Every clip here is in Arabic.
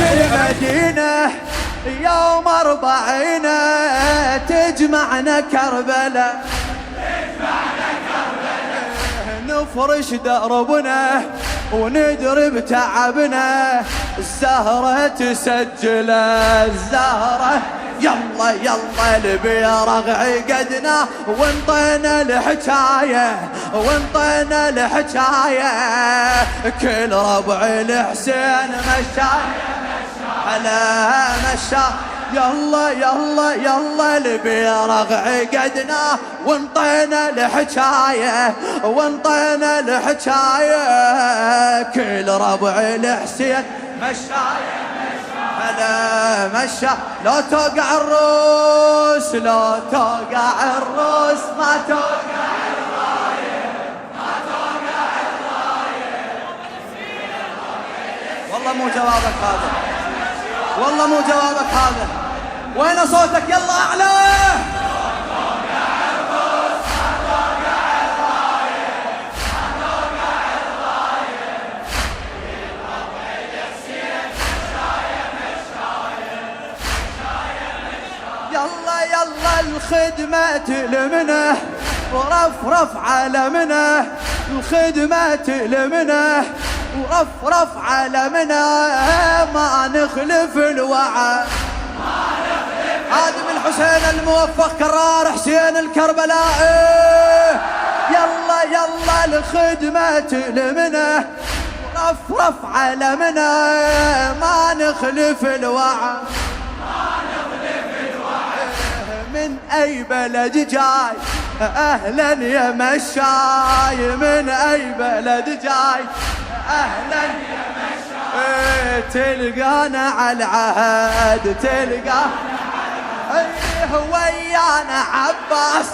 المدينة يوم 40 تجمعنا كربلاء، نفرش دربنا وندرب تعبنا، الزهرة تسجل الزهرة. يلا يلا البيرغ عقدنا وانطينا الحكاية وانطينا الحكاية، كل ربع الحسين مشاية على مشى. يلا يلا يلا البيرغ عقدنا وانطينا الحكاية وانطينا الحكاية، كل ربع الحسين مشاية على مشى. لو توقع الروس لو توقع الروس ما توقع الراية ما توقع الراية. والله مو جوابك هذا، والله مو جوابك هذا. وين صوتك؟ يلا أعلى. يلا يلا الخدمة تلمنا ورفرف علمنا، الخدمة تلمنا ورفرف علمنا، ما نخلف الوعد. هادم الحسين الموفق كرار حسين الكربلائي. يلا يلا الخدمة تلمنا ورفرف علمنا، ما نخلف الوعد. من أي بلد جاي أهلا يا مشاي، من أي بلد جاي أهلا يا مشاي، تلقانا على العهد تلقانا ويانا عباس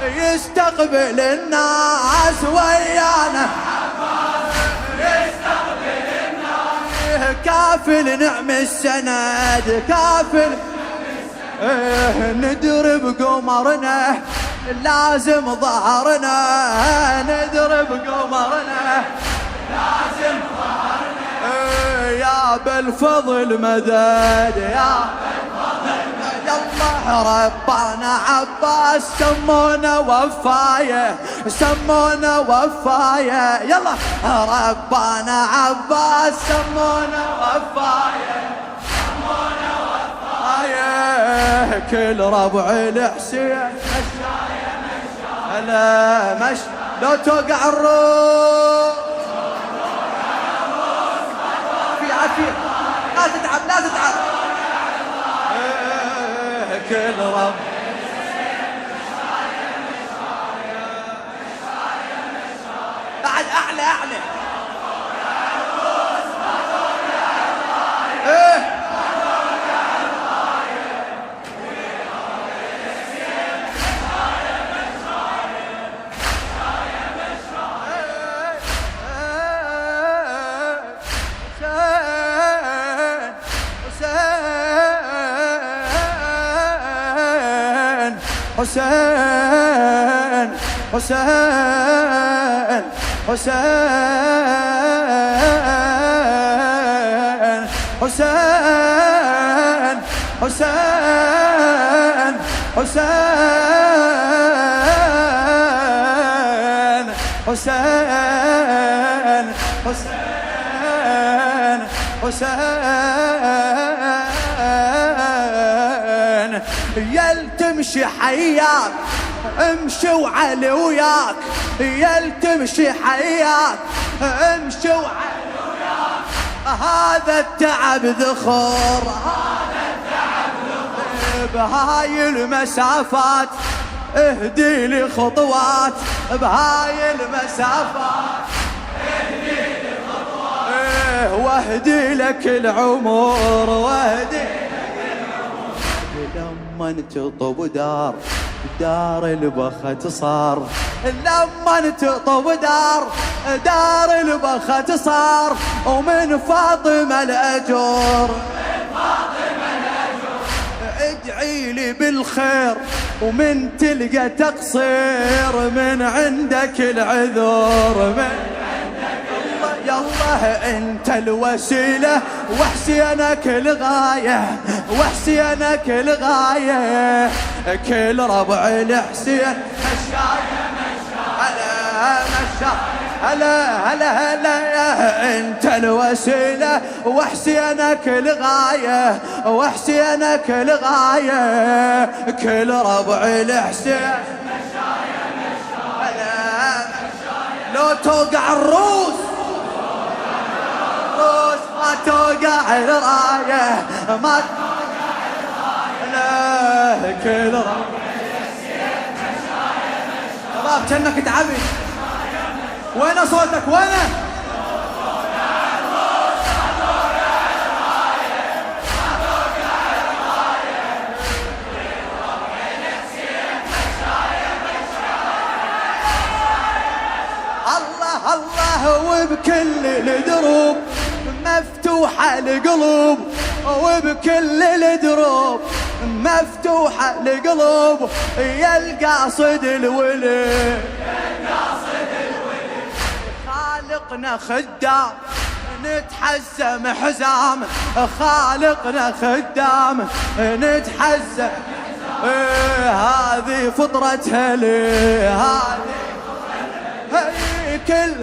يستقبل الناس، ويانا عباس يستقبل الناس، كافل نعم السند كافل. ندرب قمرنا لازم ظهرنا، ندرب قمرنا لازم ظهرنا، يا بالفضل مدد يا بالفضل مدد. يلا ربنا عباس سمونا وفاية سمونا وفاية، يلا ربنا عباس سمونا وفاية سمونا وفاية، كل ربع الحسين مشاية مشاية هلا مش. لو توقع الروس في عافية، لا تتعب لا تتعب، كل ربع بعد أعلى أعلى. حسين حسين حسين حسين حسين حسين حسين حسين حسين يل تمشي حياك امشي وعلي وياك، يل تمشي حياك امشي وعلي وياك، هذا التعب ذخور هذا التعب ذخور، بهاي المسافات اهدي لي خطوات، بهاي المسافات اهدي لي خطوات، واهدي لك العمر واهدي لك العمر. لما تطب دار البخت صار، لما تطب دار البخت صار، ومن فاطمة الأجر من فاطمة الأجر ادعي لي بالخير ومن تلقى تقصير من عندك العذر من عندك يالله انت الوسيلة وحسينك الغاية وحسينك الغاية كل ربع الحسين مشاية هلا مشاية هلا هلا هلا انت الوسيلة وحسينك الغاية وحسينك الغاية كل ربع الحسين مشاية هلا لو توقع الروس ما توقع الراية ما توقع الراية لا كل ربع الحسين مشاية شباب كأنك تعبي وين صوتك وين الله الله وبكل الدروب مفتوحة القلوب وبكل الدروب مفتوحة القلوب يا القاصد الولي خالقنا خدام نتحزم حزام خالقنا خدام نتحزم هذه فطرتها لي هذه كل